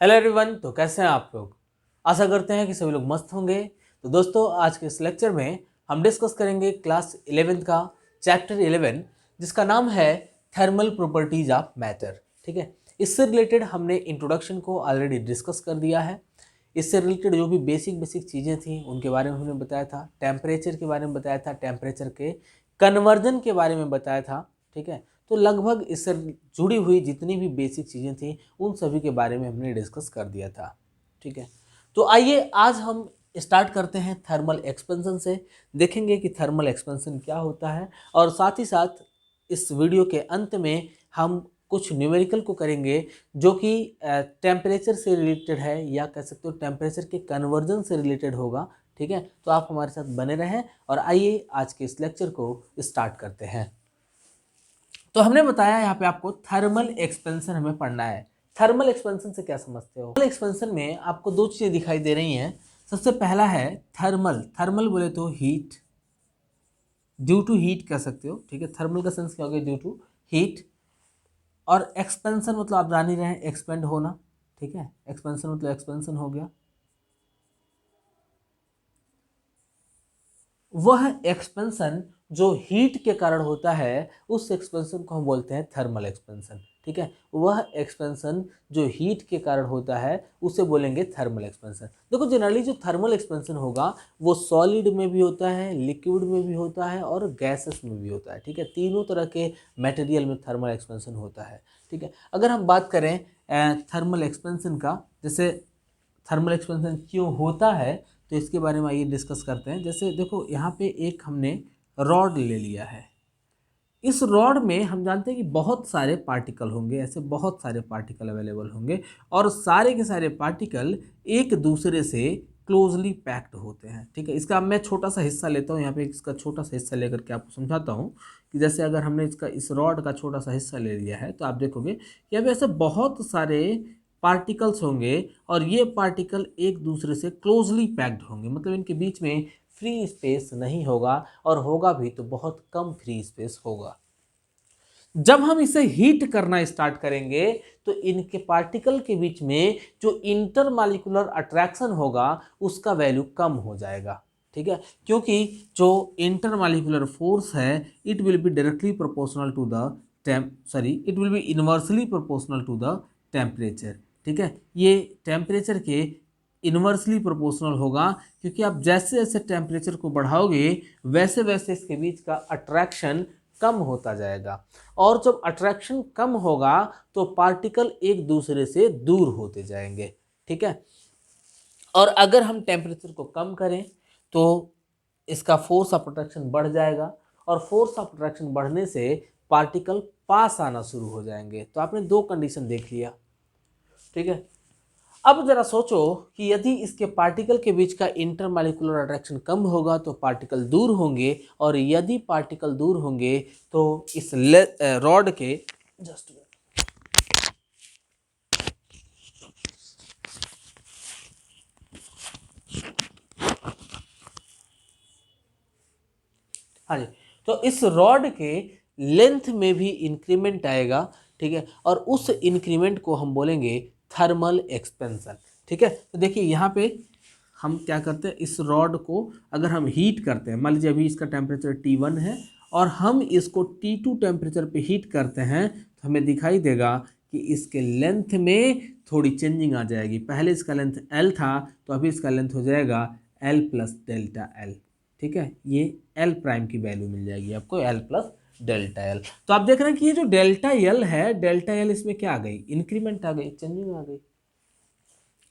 Hello everyone. तो कैसे हैं आप लोग? आशा करते हैं कि सभी लोग मस्त होंगे। तो दोस्तों, आज के इस लेक्चर में हम डिस्कस करेंगे क्लास 11th का चैप्टर 11, जिसका नाम है थर्मल प्रॉपर्टीज ऑफ मैटर। ठीक है, इससे रिलेटेड हमने इंट्रोडक्शन को ऑलरेडी डिस्कस कर दिया है। इससे रिलेटेड जो भी बेसिक बेसिक चीज़ें थी उनके बारे में हमने बताया था। टेम्परेचर के बारे में बताया था, टेम्परेचर के कन्वर्जन के बारे में बताया था। ठीक है, तो लगभग इससे जुड़ी हुई जितनी भी बेसिक चीज़ें थी उन सभी के बारे में हमने डिस्कस कर दिया था। ठीक है, तो आइए आज हम स्टार्ट करते हैं थर्मल एक्सपेंशन से। देखेंगे कि थर्मल एक्सपेंशन क्या होता है, और साथ ही साथ इस वीडियो के अंत में हम कुछ न्यूमेरिकल को करेंगे जो कि टेम्परेचर से रिलेटेड है, या कह सकते हो टेम्परेचर के कन्वर्जन से रिलेटेड होगा। ठीक है, तो आप हमारे साथ बने रहें और आइए आज के इस लेक्चर को स्टार्ट करते हैं। तो हमने बताया यहाँ पे आपको थर्मल एक्सपेंशन हमें पढ़ना है। थर्मल एक्सपेंशन से क्या समझते हो? थर्मल एक्सपेंशन में आपको दो चीजें दिखाई दे रही हैं। सबसे पहला है थर्मल। थर्मल बोले तो हीट, ड्यू टू हीट कह सकते हो। ठीक है, थर्मल का सेंस क्या हो गया? Due to heat. और एक्सपेंशन मतलब आप जान ही रहे हैं, एक्सपेंड होना। ठीक है, एक्सपेंशन मतलब एक्सपेंशन हो गया। वह एक्सपेंशन जो हीट के कारण होता है उस एक्सपेंशन को हम बोलते हैं थर्मल एक्सपेंशन। ठीक है, वह एक्सपेंशन जो हीट के कारण होता है उसे बोलेंगे थर्मल एक्सपेंशन। देखो, जनरली जो थर्मल एक्सपेंशन होगा वो सॉलिड में भी होता है, लिक्विड में भी होता है और गैसेस में भी होता है। ठीक है, तीनों तरह के मटेरियल में थर्मल एक्सपेंशन होता है। ठीक है, अगर हम बात करें थर्मल एक्सपेंशन का, जैसे थर्मल एक्सपेंशन क्यों होता है, तो इसके बारे में आइए डिस्कस करते हैं। जैसे देखो, यहाँ पे एक हमने रॉड ले लिया है। इस रॉड में हम जानते हैं कि बहुत सारे पार्टिकल होंगे, ऐसे बहुत सारे पार्टिकल अवेलेबल होंगे, और सारे के सारे पार्टिकल एक दूसरे से क्लोजली पैक्ड होते हैं। ठीक है, इसका मैं छोटा सा हिस्सा लेता हूँ। यहाँ पे इसका छोटा सा हिस्सा लेकर के आपको समझाता हूँ कि जैसे अगर हमने इसका इस रॉड का छोटा सा हिस्सा ले लिया है तो आप देखोगे कि अब ऐसे बहुत सारे पार्टिकल्स होंगे, और ये पार्टिकल एक दूसरे से क्लोजली पैक्ड होंगे। मतलब इनके बीच में फ्री स्पेस नहीं होगा, और होगा भी तो बहुत कम फ्री स्पेस होगा। जब हम इसे हीट करना स्टार्ट करेंगे तो इनके पार्टिकल के बीच में जो इंटरमॉलिक्यूलर अट्रैक्शन होगा उसका वैल्यू कम हो जाएगा। ठीक है, क्योंकि जो इंटरमॉलिक्यूलर फोर्स है it will be directly proportional to the it will be inversely proportional to the temperature. ठीक है, ये टेम्परेचर के इन्वर्सली प्रोपोर्शनल होगा, क्योंकि आप जैसे जैसे टेम्परेचर को बढ़ाओगे वैसे वैसे इसके बीच का अट्रैक्शन कम होता जाएगा। और जब अट्रैक्शन कम होगा तो पार्टिकल एक दूसरे से दूर होते जाएंगे। ठीक है, और अगर हम टेम्परेचर को कम करें तो इसका फोर्स ऑफ अट्रैक्शन बढ़ जाएगा, और फोर्स ऑफ अट्रैक्शन बढ़ने से पार्टिकल पास आना शुरू हो जाएंगे। तो आपने दो कंडीशन देख लिया। ठीक है, अब जरा सोचो कि यदि इसके पार्टिकल के बीच का इंटरमॉलिक्यूलर अट्रैक्शन कम होगा तो पार्टिकल दूर होंगे, और यदि पार्टिकल दूर होंगे तो इस रॉड के जस्ट हाँ जी, तो इस रॉड के लेंथ में भी इंक्रीमेंट आएगा। ठीक है, और उस इंक्रीमेंट को हम बोलेंगे थर्मल एक्सपेंशन। ठीक है, तो देखिए यहाँ पे हम क्या करते हैं, इस रॉड को अगर हम हीट करते हैं, मान लीजिए अभी इसका टेम्परेचर T1 है और हम इसको T2 टेम्परेचर पे हीट करते हैं, तो हमें दिखाई देगा कि इसके लेंथ में थोड़ी चेंजिंग आ जाएगी। पहले इसका लेंथ L था, तो अभी इसका लेंथ हो जाएगा L प्लस डेल्टा L। ठीक है, ये L प्राइम की वैल्यू मिल जाएगी आपको, L प्लस डेल्टा L। तो आप देख रहे हैं कि ये जो डेल्टा L है, डेल्टा L इसमें क्या आ गई? इंक्रीमेंट आ गई, चेंजिंग आ गई।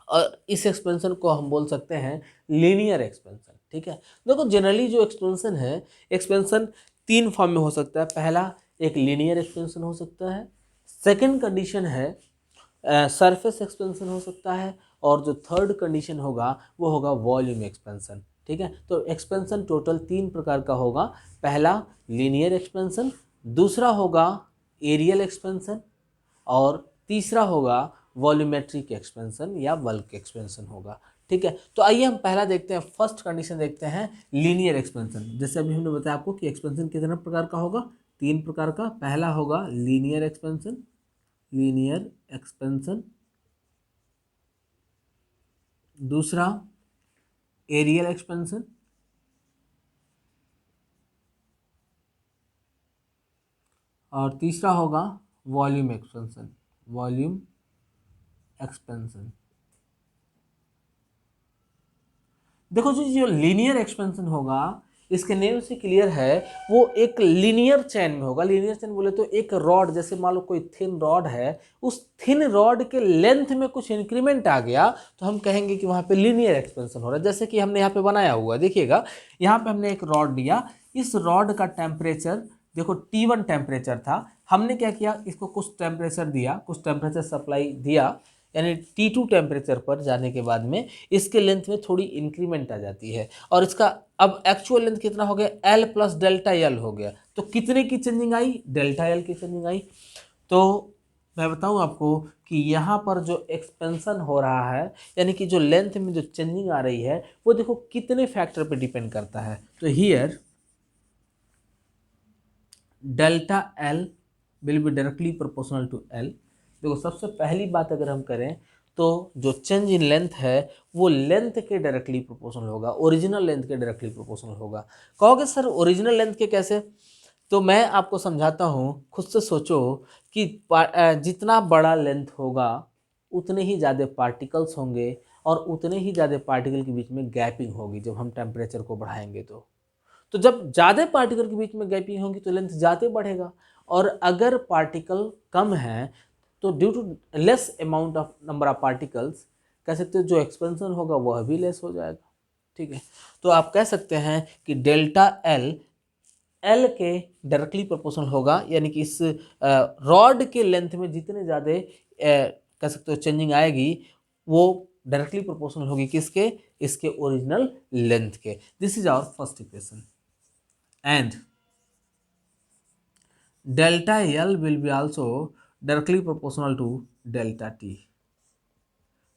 और इस एक्सपेंशन को हम बोल सकते हैं लीनियर एक्सपेंशन। ठीक है, देखो जनरली जो एक्सपेंशन है, एक्सपेंशन तीन फॉर्म में हो सकता है। पहला एक लीनियर एक्सपेंशन हो सकता है, सेकंड कंडीशन है सरफेस एक्सपेंशन हो सकता है, और जो थर्ड कंडीशन होगा वो होगा वॉल्यूम एक्सपेंशन। ठीक है, तो एक्सपेंशन टोटल तीन प्रकार का होगा। पहला लीनियर एक्सपेंशन, दूसरा होगा एरियल एक्सपेंशन, और तीसरा होगा वॉल्यूमेट्रिक एक्सपेंशन या बल्क एक्सपेंशन होगा। ठीक है, तो आइए हम पहला देखते हैं, फर्स्ट कंडीशन देखते हैं, लीनियर एक्सपेंशन। जैसे अभी हमने बताया आपको कि एक्सपेंशन कितने प्रकार का होगा? तीन प्रकार का। पहला होगा लीनियर एक्सपेंशन, लीनियर एक्सपेंशन, दूसरा एरियल एक्सपेंशन, और तीसरा होगा वॉल्यूम एक्सपेंशन, वॉल्यूम एक्सपेंशन। देखो जो लीनियर एक्सपेंशन होगा, इसके नेम से क्लियर है, वो एक लीनियर चेन में होगा। लीनियर चेन बोले तो एक रॉड, जैसे मान लो कोई थिन रॉड है, उस थिन रॉड के लेंथ में कुछ इंक्रीमेंट आ गया तो हम कहेंगे कि वहाँ पे लीनियर एक्सपेंशन हो रहा है। जैसे कि हमने यहाँ पे बनाया हुआ है, देखिएगा यहाँ पे हमने एक रॉड लिया, इस रॉड का टेम्परेचर देखो T1 टेम्परेचर था, हमने क्या किया, इसको कुछ टेम्परेचर दिया, कुछ टेम्परेचर सप्लाई दिया, यानी T2 टेम्परेचर पर जाने के बाद में इसके लेंथ में थोड़ी इंक्रीमेंट आ जाती है, और इसका अब एक्चुअल लेंथ कितना हो गया, L प्लस डेल्टा L हो गया। तो कितने की चेंजिंग आई, डेल्टा L की चेंजिंग आई। तो मैं बताऊं आपको कि यहाँ पर जो एक्सपेंशन हो रहा है, यानी कि जो लेंथ में जो चेंजिंग आ रही है, वो देखो कितने फैक्टर पे डिपेंड करता है। तो here delta L will be directly proportional to L। देखो सबसे पहली बात अगर हम करें तो जो चेंज इन लेंथ है वो लेंथ के डायरेक्टली प्रोपोर्शनल होगा, ओरिजिनल लेंथ के डायरेक्टली प्रोपोर्शनल होगा। कहोगे सर ओरिजिनल लेंथ के कैसे, तो मैं आपको समझाता हूँ, खुद से सोचो कि जितना बड़ा लेंथ होगा उतने ही ज़्यादा पार्टिकल्स होंगे, और उतने ही ज़्यादा पार्टिकल के बीच में गैपिंग होगी जब हम टेम्परेचर को बढ़ाएंगे। तो जब ज़्यादा पार्टिकल के बीच में गैपिंग होगी तो लेंथ ज़्यादा बढ़ेगा, और अगर पार्टिकल कम है तो due to less amount of number of particles, कह सकते हो जो एक्सपेंशन होगा वह भी लेस हो जाएगा। ठीक है, तो आप कह सकते हैं कि डेल्टा एल के डायरेक्टली प्रोपोर्शनल होगा, यानी कि इस रॉड के लेंथ में जितने ज़्यादा कह सकते हो चेंजिंग आएगी वो डायरेक्टली प्रोपोर्शनल होगी किसके, इसके ओरिजिनल लेंथ के। This is our first equation. And delta L will be also directly proportional to delta T।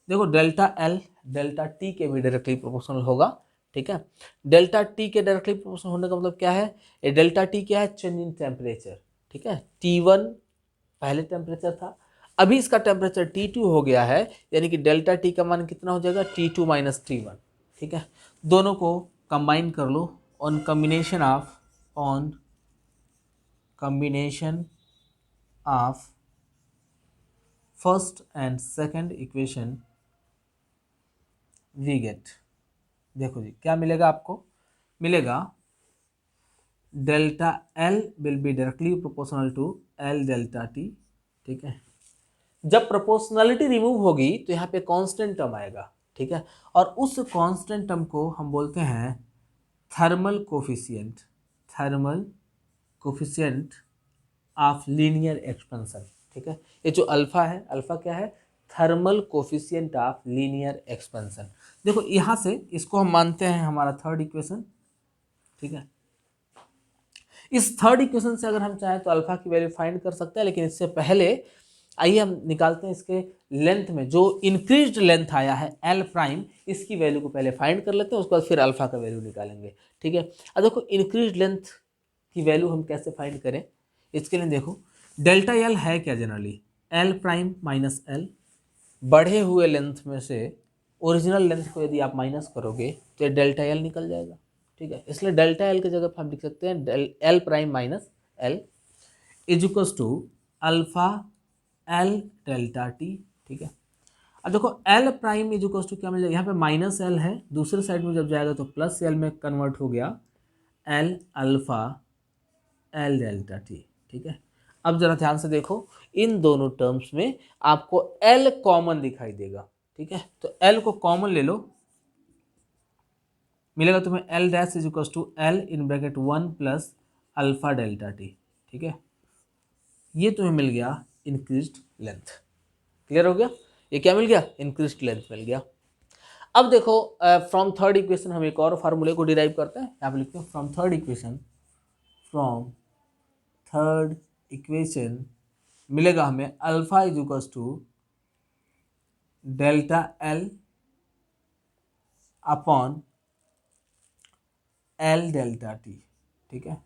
देखो डेल्टा L डेल्टा T के भी डायरेक्टली प्रोपोर्शनल होगा। ठीक है, डेल्टा T के डायरेक्टली प्रोपोर्शनल होने का मतलब क्या है, ये डेल्टा T क्या है, चेंज इन टेम्परेचर। ठीक है, T1 पहले टेम्परेचर था, अभी इसका टेम्परेचर T2 हो गया है, यानी कि डेल्टा T का मान कितना हो जाएगा, T2 माइनस T1। ठीक है, दोनों को कंबाइन कर लो, on combination of first and second equation we get. देखो जी क्या मिलेगा, आपको मिलेगा delta L will be directly proportional to L delta T। ठीक है, जब प्रोपोर्शनलिटी रिमूव होगी तो यहाँ पे कांस्टेंट टर्म आएगा। ठीक है, और उस कांस्टेंट टर्म को हम बोलते हैं thermal coefficient, thermal coefficient of linear expansion. ठीक है, ये जो अल्फा है, अल्फा क्या है, thermal coefficient of linear expansion. देखो यहाँ से इसको हम मानते हैं हमारा थर्ड इक्वेशन। ठीक है, इस थर्ड इक्वेशन से अगर हम चाहें तो अल्फा की वैल्यू फाइंड कर सकते हैं, लेकिन इससे पहले आइए हम निकालते हैं इसके लेंथ में जो इंक्रीज्ड लेंथ आया है L प्राइम, इसकी वैल्यू को पहले फाइंड कर लेते हैं, उसके बाद फिर अल्फा का वैल्यू निकालेंगे। ठीक है, अब देखो इंक्रीज्ड लेंथ की वैल्यू हम कैसे फाइंड करें, इसके लिए देखो डेल्टा L है क्या, generally L prime minus L, बढ़े हुए लेंथ में से ओरिजिनल लेंथ को यदि आप माइनस करोगे तो ये डेल्टा L निकल जाएगा। ठीक है, इसलिए डेल्टा L की जगह पर हम लिख सकते हैं L prime minus L is equals to alpha L delta T। ठीक है, अब देखो L prime is equals to क्या मिल जाएगा, यहाँ पे माइनस L है, दूसरे साइड में जब जाएगा तो प्लस L में कन्वर्ट हो गया, L alpha L delta T। ठीक है, अब जरा ध्यान से देखो, इन दोनों टर्म्स में आपको L कॉमन दिखाई देगा। ठीक है, तो L को कॉमन ले लो, मिलेगा तुम्हें L dash is equals to L in bracket 1 plus alpha delta T। ठीक है, ये तुम्हें मिल गया इंक्रीज्ड लेंथ। क्लियर हो गया, ये क्या मिल गया, इंक्रीज्ड लेंथ मिल गया। अब देखो फ्रॉम थर्ड इक्वेशन हम एक और फार्मूले को डिराइव करते हैं, यहाँ पे लिखते हैं फ्रॉम थर्ड इक्वेशन मिलेगा हमें alpha is equals to delta L upon L delta T। ठीक है,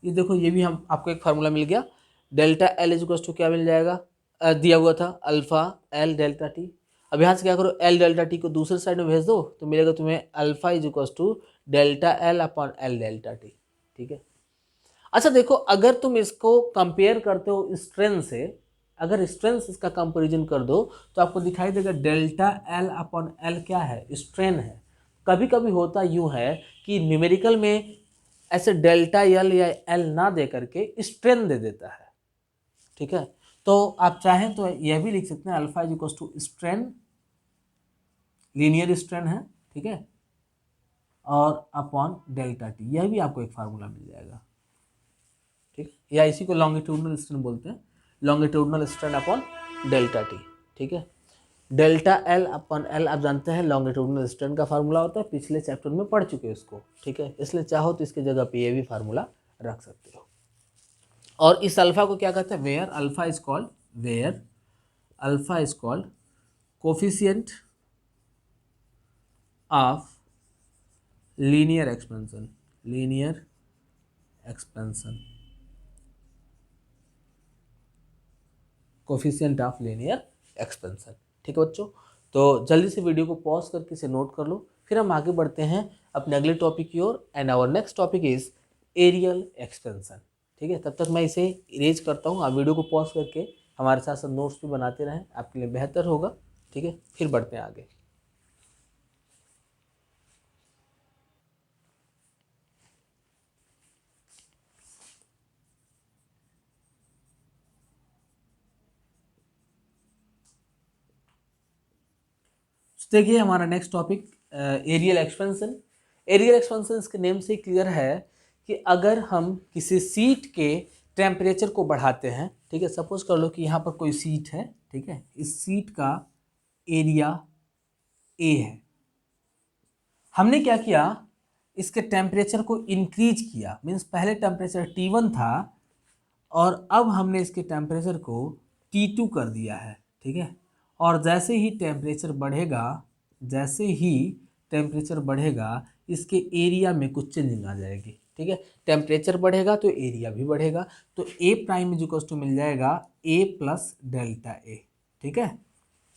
ये देखो ये भी हम आपको एक फार्मूला मिल गया, delta L is equals to क्या मिल जाएगा, दिया हुआ था अल्फा L डेल्टा T, अब यहाँ से क्या करो, एल डेल्टा टी को दूसरे साइड में भेज दो तो मिलेगा तुम्हें alpha is equal to delta L upon L delta T. ठीक है। अच्छा देखो, अगर तुम इसको कंपेयर करते हो स्ट्रेंथ से, अगर स्ट्रेंथ इसका कंपेरिजन कर दो तो आपको दिखाई देगा डेल्टा एल अपॉन एल क्या है, स्ट्रेन है। कभी कभी होता यूं है कि न्यूमेरिकल में ऐसे डेल्टा एल या एल ना दे करके स्ट्रेन दे देता है। ठीक है, तो आप चाहें तो यह भी लिख सकते हैं alpha is equal to strain, linear strain है, ठीक है, और अपॉन डेल्टा टी, यह भी आपको एक फार्मूला मिल जाएगा। ठीक, या इसी को लॉन्गिट्यूडनल स्ट्रेन बोलते हैं, longitudinal strain upon delta T. ठीक है, डेल्टा एल अपॉन एल आप जानते हैं लॉन्गिट्यूडनल स्ट्रेन का फार्मूला होता है, पिछले चैप्टर में पढ़ चुके हैं इसको। ठीक है, इसलिए चाहो तो इसके जगह पे ये भी फार्मूला रख सकते हो। और इस अल्फा को क्या कहते हैं, where alpha is called, where alpha is called coefficient of linear expansion, linear expansion, coefficient of linear expansion. ठीक है बच्चों, तो जल्दी से वीडियो को पॉज करके इसे नोट कर लो, फिर हम आगे बढ़ते हैं अपने अगले टॉपिक की ओर। And our next topic is areal expansion. ठीक है, तब तक मैं इसे इरेज करता हूँ, आप वीडियो को पॉज करके हमारे साथ साथ नोट्स भी बनाते रहें, आपके लिए बेहतर होगा। ठीक है, फिर बढ़ते हैं आगे। देखिए हमारा next topic areal expansion. Areal expansion इसके नेम से क्लियर है कि अगर हम किसी सीट के टेम्परेचर को बढ़ाते हैं, ठीक है, सपोज कर लो कि यहाँ पर कोई सीट है, ठीक है, इस सीट का एरिया ए है, हमने क्या किया, इसके टेम्परेचर को इंक्रीज किया, मीन्स पहले टेम्परेचर T1 था और अब हमने इसके टेम्परेचर को T2 कर दिया है। ठीक है, और जैसे ही टेम्परेचर बढ़ेगा, जैसे ही टेम्परेचर बढ़ेगा इसके एरिया में कुछ चेंजिंग आ जाएगी। ठीक है, टेम्परेचर बढ़ेगा तो एरिया भी बढ़ेगा, तो ए प्राइम इज इक्वल टू मिल जाएगा ए प्लस डेल्टा ए। ठीक है,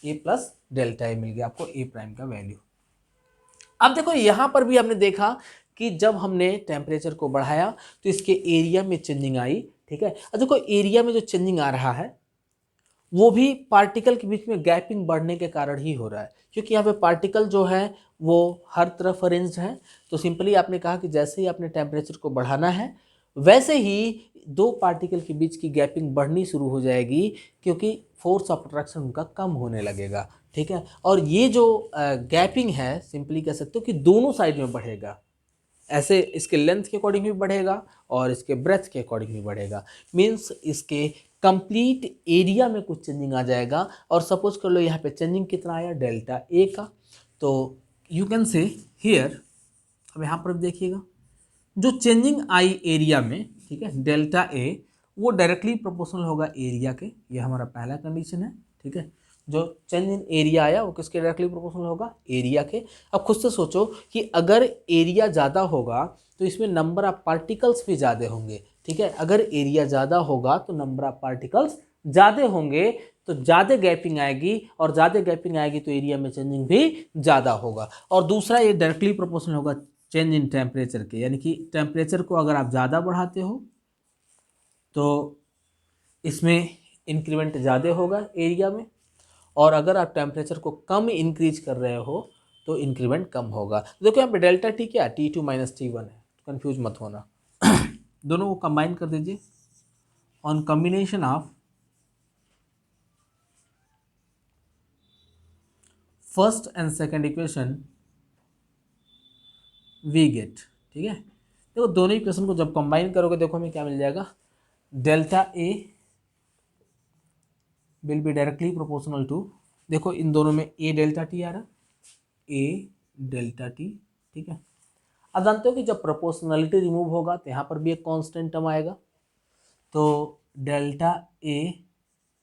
ए प्लस डेल्टा ए मिल गया आपको ए प्राइम का वैल्यू। अब देखो यहाँ पर भी हमने देखा कि जब हमने टेम्परेचर को बढ़ाया तो इसके एरिया में चेंजिंग आई। ठीक है, अब देखो एरिया में जो चेंजिंग आ रहा है वो भी पार्टिकल के बीच में गैपिंग बढ़ने के कारण ही हो रहा है, क्योंकि यहाँ पे पार्टिकल जो है वो हर तरफ अरेंज्ड है। तो सिंपली आपने कहा कि जैसे ही आपने टेम्परेचर को बढ़ाना है वैसे ही दो पार्टिकल के बीच की गैपिंग बढ़नी शुरू हो जाएगी, क्योंकि फोर्स ऑफ अट्रैक्शन उनका कम होने लगेगा। ठीक है, और ये जो गैपिंग है सिंपली कह सकते हो कि दोनों साइड में बढ़ेगा, ऐसे इसके लेंथ के अकॉर्डिंग भी बढ़ेगा और इसके ब्रेथ के अकॉर्डिंग भी बढ़ेगा, मीन्स इसके कंप्लीट एरिया में कुछ चेंजिंग आ जाएगा। और सपोज कर लो यहाँ पे चेंजिंग कितना आया, डेल्टा ए का, तो यू कैन से हियर, अब यहाँ पर देखिएगा जो चेंजिंग आई एरिया में, ठीक है, डेल्टा ए वो डायरेक्टली प्रोपोर्शनल होगा एरिया के, ये हमारा पहला कंडीशन है। ठीक है, जो चेंज इन एरिया आया वो किसके डायरेक्टली प्रोपोर्शनल होगा, एरिया के। अब खुद से सोचो कि अगर एरिया ज़्यादा होगा तो इसमें नंबर ऑफ पार्टिकल्स भी ज़्यादा होंगे। ठीक है, अगर एरिया ज़्यादा होगा तो नंबर ऑफ पार्टिकल्स ज़्यादा होंगे, तो ज़्यादा गैपिंग आएगी, और ज़्यादा गैपिंग आएगी तो एरिया में चेंजिंग भी ज़्यादा होगा। और दूसरा ये डायरेक्टली प्रोपोर्शनल होगा चेंज इन टेम्परेचर के, यानी कि टेम्परेचर को अगर आप ज़्यादा बढ़ाते हो तो इसमें इंक्रीमेंट ज़्यादा होगा एरिया में, और अगर आप टेम्परेचर को कम इंक्रीज कर रहे हो तो इंक्रीमेंट कम होगा। देखो यहाँ पे डेल्टा टी क्या, T2 माइनस T1 है, कंफ्यूज मत होना। दोनों को कंबाइन कर दीजिए, on combination of first and second equation we get. ठीक है, देखो दोनों इक्वेशन को जब कंबाइन करोगे देखो हमें क्या मिल जाएगा, delta A will be directly proportional to, देखो इन दोनों में ए डेल्टा टी आ रहा, ए डेल्टा टी। ठीक है, अब जानते हो कि जब प्रोपोर्शनलिटी रिमूव होगा तो यहाँ पर भी एक कांस्टेंट टर्म आएगा, तो delta A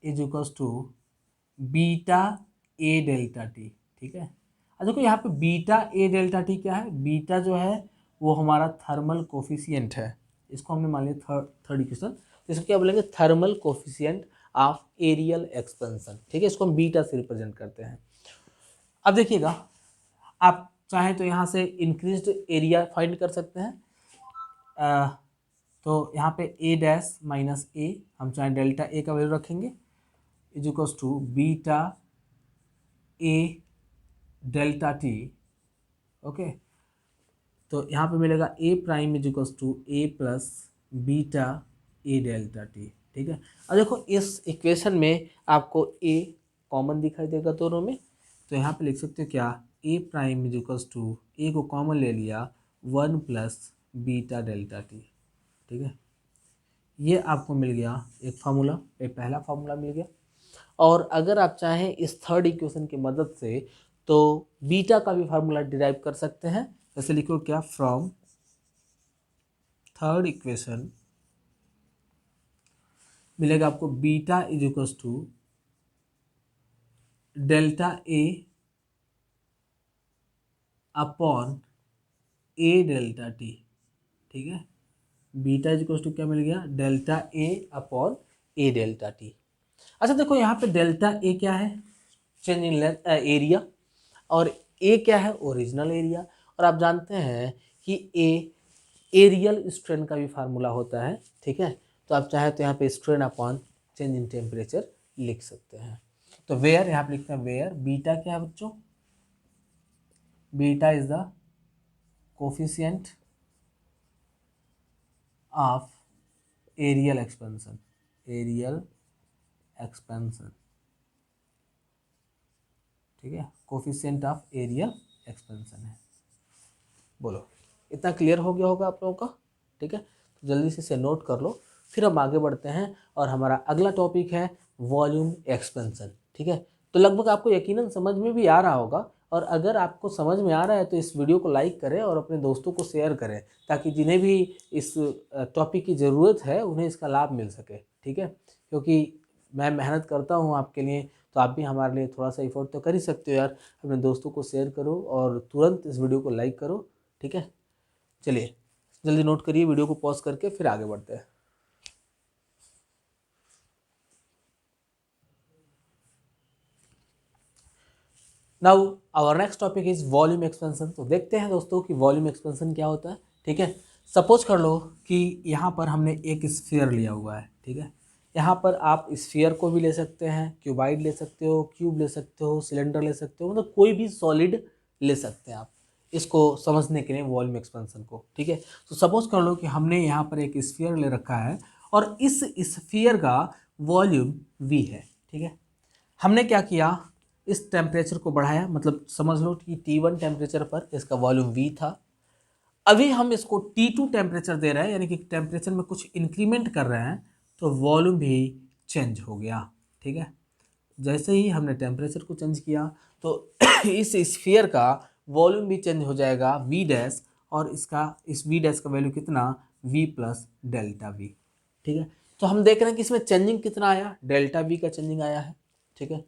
is equals to beta A delta T. ठीक है, अब देखो यहाँ पे बीटा ए डेल्टा टी क्या है, बीटा जो है वो हमारा थर्मल कोफिशिएंट है, इसको हमने मान लिया थर्ड इक्वेशन, तो इसको क्या बोलेंगे, thermal coefficient of areal expansion. ठीक है, इसको हम बीटा से रिप्रेजेंट करते हैं। अब देखिएगा, आप चाहें तो यहाँ से इंक्रीज्ड एरिया फाइंड कर सकते हैं। तो यहाँ पे ए डैश माइनस ए, हम चाहें डेल्टा ए का वैल्यू रखेंगे is equals to beta A delta T. Okay, तो यहाँ पे मिलेगा A prime is equals to A plus beta A delta T. ठीक है, अब देखो इस इक्वेशन में आपको ए कॉमन दिखाई देगा दोनों में, तो यहाँ पे लिख सकते हो क्या, ए प्राइम इज इक्वल्स टू, ए को कॉमन ले लिया, 1 प्लस बीटा डेल्टा टी। ठीक है, ये आपको मिल गया एक फार्मूला, एक पहला फार्मूला मिल गया। और अगर आप चाहें इस थर्ड इक्वेशन की मदद से तो बीटा का भी फार्मूला डिराइव कर सकते हैं। जैसे लिखो क्या, फ्रॉम थर्ड इक्वेशन मिलेगा आपको beta is equals to delta A upon A delta T. ठीक है, बीटा इज इक्वल्स टू क्या मिल गया, delta A upon A delta T. अच्छा देखो यहाँ पे डेल्टा ए क्या है, चेंज इन लेंथ एरिया, और ए क्या है, ओरिजिनल एरिया। और आप जानते हैं कि ए एरियल स्ट्रेन का भी फार्मूला होता है। ठीक है, तो आप चाहे तो यहाँ पे strain upon change in temperature लिख सकते हैं। तो वेयर यहाँ पे लिखते हैं वेयर, बीटा क्या है बच्चों, beta is the coefficient of areal expansion, areal expansion. ठीक है, कोफिशिएंट ऑफ एरियल एक्सपेंशन है। बोलो, इतना क्लियर हो गया होगा आप लोगों का। ठीक है, तो जल्दी से इसे नोट कर लो, फिर हम आगे बढ़ते हैं और हमारा अगला टॉपिक है वॉल्यूम एक्सपेंशन। ठीक है, तो लगभग आपको यकीनन समझ में भी आ रहा होगा, और अगर आपको समझ में आ रहा है तो इस वीडियो को लाइक करें और अपने दोस्तों को शेयर करें, ताकि जिन्हें भी इस टॉपिक की ज़रूरत है उन्हें इसका लाभ मिल सके। ठीक है, क्योंकि मैं मेहनत करता हूँ आपके लिए, तो आप भी हमारे लिए थोड़ा सा एफर्ट तो कर ही सकते हो यार। अपने दोस्तों को शेयर करो और तुरंत इस वीडियो को लाइक करो। ठीक है, चलिए जल्दी नोट करिए, वीडियो को पॉज करके फिर आगे बढ़ते हैं। Now our next topic is volume expansion. तो देखते हैं दोस्तों कि वॉल्यूम एक्सपेंशन क्या होता है। ठीक है, सपोज कर लो कि यहाँ पर हमने एक स्फीयर लिया हुआ है। ठीक है, यहाँ पर आप स्फीयर को भी ले सकते हैं, क्यूबाइड ले सकते हो, क्यूब ले सकते हो, सिलेंडर ले सकते हो, मतलब कोई भी सॉलिड ले सकते हैं आप इसको समझने के लिए वॉल्यूम एक्सपेंशन को। ठीक है, तो सपोज कर लो कि हमने यहाँ पर एक स्फीयर ले रखा है और इस स्फीयर का वॉल्यूम V है। ठीक है, हमने क्या किया, इस टेम्परेचर को बढ़ाया, मतलब समझ लो कि T1 टेम्परेचर पर इसका वॉल्यूम V था। अभी हम इसको T2 टेम्परेचर दे रहे हैं, यानी कि टेम्परेचर में कुछ इंक्रीमेंट कर रहे हैं, तो वॉल्यूम भी चेंज हो गया। ठीक है, जैसे ही हमने टेम्परेचर को चेंज किया तो इस स्फीयर का वॉल्यूम भी चेंज हो जाएगा V डैश, और इसका इस V डैश का वैल्यू कितना, V प्लस डेल्टा V। ठीक है, तो हम देख रहे हैं कि इसमें चेंजिंग कितना आया, डेल्टा V का चेंजिंग आया है। ठीक है,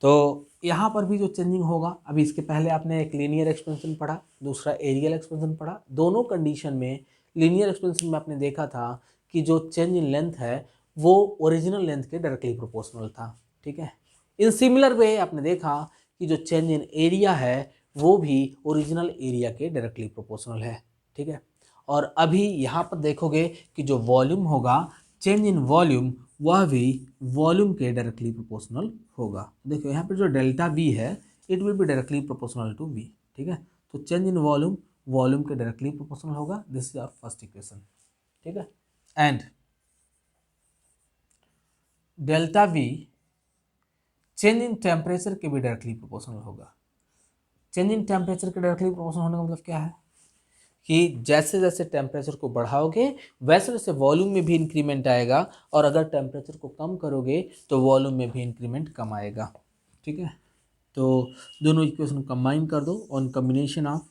तो यहाँ पर भी जो चेंजिंग होगा, अभी इसके पहले आपने एक लीनियर एक्सपेंशन पढ़ा, दूसरा एरियल एक्सपेंशन पढ़ा। दोनों कंडीशन में लीनियर एक्सपेंशन में आपने देखा था कि जो चेंज इन लेंथ है वो ओरिजिनल लेंथ के डायरेक्टली प्रोपोर्शनल था। ठीक है, इन सिमिलर वे आपने देखा कि जो चेंज इन एरिया है वो भी ओरिजिनल एरिया के डायरेक्टली प्रोपोर्शनल है। ठीक है, और अभी यहाँ पर देखोगे कि जो वॉल्यूम होगा, चेंज इन वॉल्यूम, वह भी वॉल्यूम के डायरेक्टली प्रोपोर्शनल होगा। देखो यहाँ पे जो डेल्टा वी है, it will be directly proportional to V. ठीक है, तो चेंज इन वॉल्यूम, वॉल्यूम के डायरेक्टली प्रोपोर्शनल होगा। This is our first equation. ठीक है, and delta V change in temperature के भी डायरेक्टली प्रोपोर्शनल होगा। चेंज इन टेम्परेचर के डायरेक्टली प्रोपोर्शनल होने का मतलब क्या है कि जैसे जैसे टेम्परेचर को बढ़ाओगे वैसे वैसे वॉल्यूम में भी इंक्रीमेंट आएगा, और अगर टेम्परेचर को कम करोगे तो वॉल्यूम में भी इंक्रीमेंट कम आएगा। ठीक है, तो दोनों इक्वेशन कंबाइन कर दो on combination of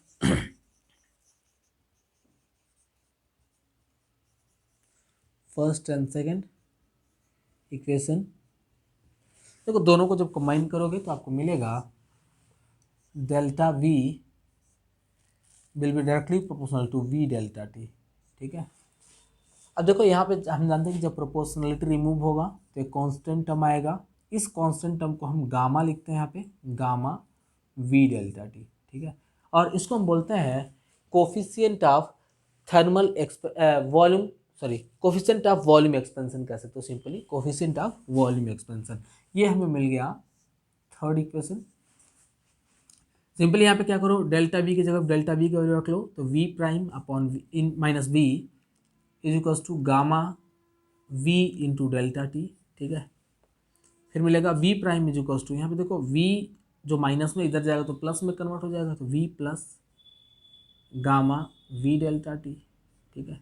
first and second equation. देखो दोनों को जब कंबाइन करोगे तो आपको मिलेगा delta V will be directly proportional to V delta T। ठीक है, अब देखो यहाँ पे हम जानते हैं कि जब प्रोपोर्शनलिटी रिमूव होगा तो एक कांस्टेंट टर्म आएगा। इस कांस्टेंट टर्म को हम गामा लिखते हैं यहाँ पे, गामा वी डेल्टा टी, ठीक है। और इसको हम बोलते हैं coefficient of thermal volume, sorry coefficient of volume expansion कह सकते हो simply, coefficient of volume expansion. ये हमें मिल गया थर्ड इक्वेशन। सिंपली यहाँ पे क्या करो, डेल्टा वी की जगह डेल्टा वी की वैल्यू रख लो, तो V prime upon in minus V is equals to gamma V into delta T, ठीक है। फिर मिलेगा V prime is equals to, यहाँ पे देखो वी जो माइनस में इधर जाएगा तो प्लस में कन्वर्ट हो जाएगा, तो V plus gamma V delta T, ठीक है।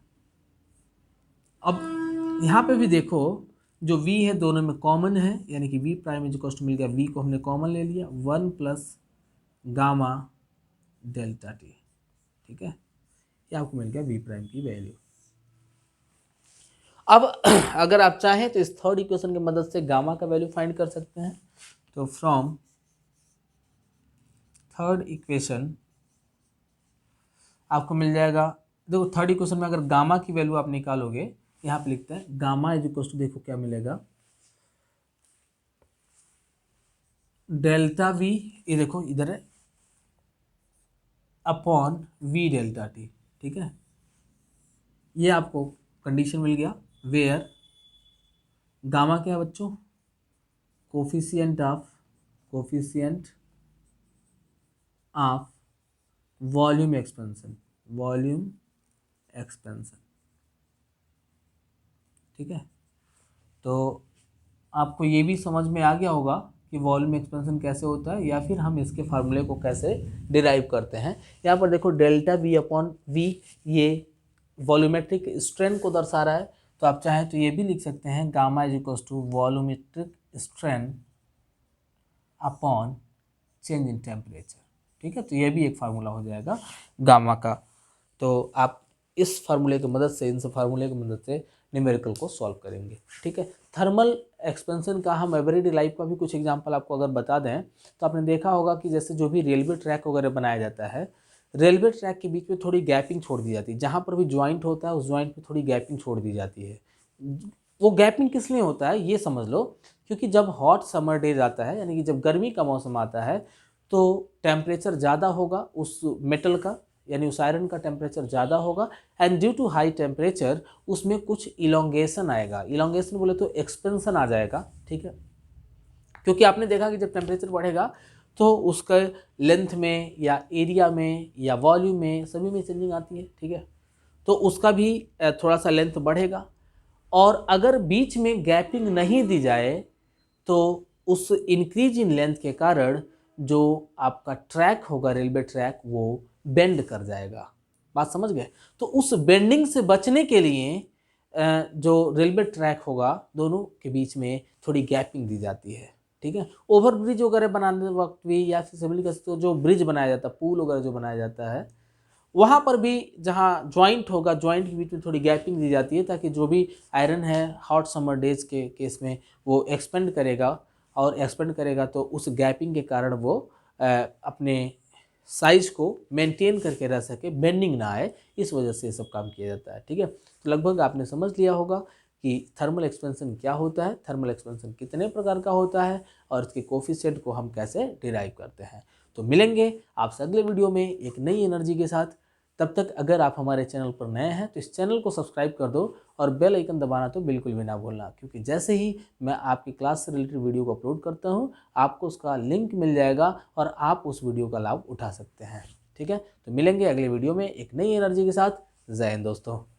अब यहाँ पे भी देखो जो v है दोनों में कॉमन है, यानी कि v prime is equals to मिल गया, v को हमने कॉमन ले लिया, 1 प्लस गामा डेल्टा टी, ठीक है। ये आपको मिल गया v प्राइम की वैल्यू। अब अगर आप चाहें तो इस थर्ड इक्वेशन की मदद से गामा का वैल्यू फाइंड कर सकते हैं। तो फ्रॉम थर्ड इक्वेशन आपको मिल जाएगा, देखो थर्ड इक्वेशन में अगर गामा की वैल्यू आप निकालोगे, यहाँ पे लिखते हैं गामा इज इक्वल टू, देखो क्या मिलेगा, डेल्टा वी, ये देखो इधर है, अपॉन वी डेल्टा टी, ठीक है। ये आपको कंडीशन मिल गया वेयर गामा क्या है बच्चों, कोफिशिएंट ऑफ वॉल्यूम एक्सपेंशन, ठीक है। तो आपको ये भी समझ में आ गया होगा कि वॉल्यूम एक्सपेंशन कैसे होता है, या फिर हम इसके फार्मूले को कैसे डिराइव करते हैं। यहाँ पर देखो डेल्टा वी अपॉन वी, ये वॉल्यूमेट्रिक स्ट्रेन को दर्शा रहा है, तो आप चाहें तो ये भी लिख सकते हैं gamma is equal to volumetric strain upon change in temperature, ठीक है। तो ये भी एक फार्मूला हो जाएगा गामा का। तो आप इस फार्मूले की मदद से, इन सब फार्मूले की मदद से न्यूमेरिकल को सॉल्व करेंगे, ठीक है। थर्मल एक्सपेंशन का हम एवरीडे लाइफ का भी कुछ एग्जांपल आपको अगर बता दें, तो आपने देखा होगा कि जैसे जो भी रेलवे ट्रैक वगैरह बनाया जाता है, रेलवे ट्रैक के बीच में थोड़ी गैपिंग छोड़ दी जाती है, जहाँ पर भी ज्वाइंट होता है उस ज्वाइंट में थोड़ी गैपिंग छोड़ दी जाती है। वो गैपिंग किस लिए होता है ये समझ लो, क्योंकि जब हॉट समर डेज आता है, यानी कि जब गर्मी का मौसम आता है, तो टेम्परेचर ज़्यादा होगा उस मेटल का, यानी उस आयरन का टेम्परेचर ज़्यादा होगा, and due to high temperature उसमें कुछ इलोंगेशन आएगा, इलोंगेशन बोले तो एक्सपेंशन आ जाएगा, ठीक है। क्योंकि आपने देखा कि जब टेम्परेचर बढ़ेगा तो उसका लेंथ में या एरिया में या वॉल्यूम में सभी में चेंजिंग आती है, ठीक है। तो उसका भी थोड़ा सा लेंथ बढ़ेगा, और अगर बीच में गैपिंग नहीं दी जाए तो उस इंक्रीज इन लेंथ के कारण जो आपका ट्रैक होगा, रेलवे ट्रैक, वो बेंड कर जाएगा। बात समझ गए। तो उस बेंडिंग से बचने के लिए जो रेलवे ट्रैक होगा दोनों के बीच में थोड़ी गैपिंग दी जाती है, ठीक है। ओवर ब्रिज वगैरह बनाने वक्त भी, या फिर सिविल का जो ब्रिज बनाया जाता है, पुल वगैरह जो बनाया जाता है, वहाँ पर भी जहाँ ज्वाइंट होगा, ज्वाइंट के बीच में थोड़ी गैपिंग दी जाती है, ताकि जो भी आयरन है हॉट समर डेज के केस में वो एक्सपेंड करेगा, और एक्सपेंड करेगा तो उस गैपिंग के कारण वो अपने साइज को मेंटेन करके रह सके, बेंडिंग ना आए, इस वजह से ये सब काम किया जाता है, ठीक है। तो लगभग आपने समझ लिया होगा कि थर्मल एक्सपेंशन क्या होता है, थर्मल एक्सपेंशन कितने प्रकार का होता है, और इसके कोफिशिएंट को हम कैसे डिराइव करते हैं। तो मिलेंगे आपसे अगले वीडियो में एक नई एनर्जी के साथ। तब तक अगर आप हमारे चैनल पर नए हैं तो इस चैनल को सब्सक्राइब कर दो, और बेल आइकन दबाना तो बिल्कुल भी ना भूलना, क्योंकि जैसे ही मैं आपकी क्लास से रिलेटेड वीडियो को अपलोड करता हूं, आपको उसका लिंक मिल जाएगा और आप उस वीडियो का लाभ उठा सकते हैं, ठीक है। तो मिलेंगे अगले वीडियो में एक नई एनर्जी के साथ। जय हिंद दोस्तों।